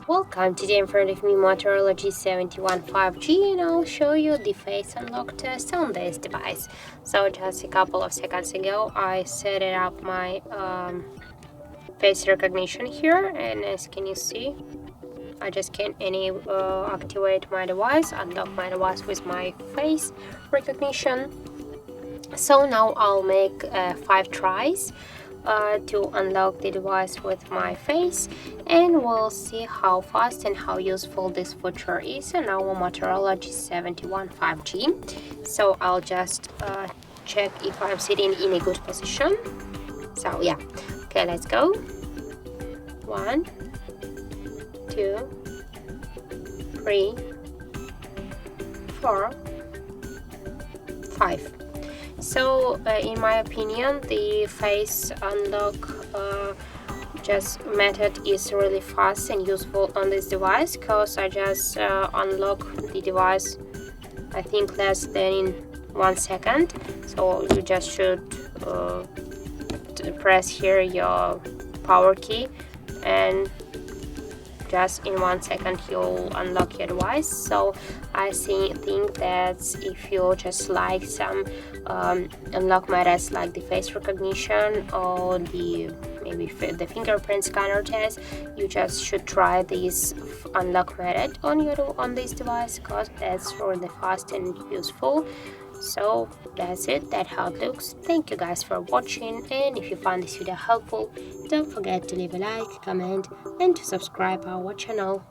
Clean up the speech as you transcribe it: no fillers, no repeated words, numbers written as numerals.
Welcome, today in front of me Motorola G71 5G, and I'll show you the face unlock test on this device. So just a couple of seconds ago I set it up my face recognition here, and as can you see, I just can't activate my device, unlock my device with my face recognition. So now I'll make 5 tries to unlock the device with my face, and we'll see how fast and how useful this feature is on our Motorola G71 5G. So I'll just check if I'm sitting in a good position. So yeah, okay, let's go. 1, 2, 3, 4, 5. So in my opinion, the face unlock just method is really fast and useful on this device, because I just unlock the device, I think, less than in 1 second. So you just should press here your power key, and just in 1 second you'll unlock your device. So I think that if you just like some unlock methods like the face recognition or maybe the fingerprint scanner test, you just should try this unlock method on this device, because that's really fast and useful. So that's it, that's how it looks. Thank you guys for watching, and if you found this video helpful, don't forget to leave a like, comment, and to subscribe our channel.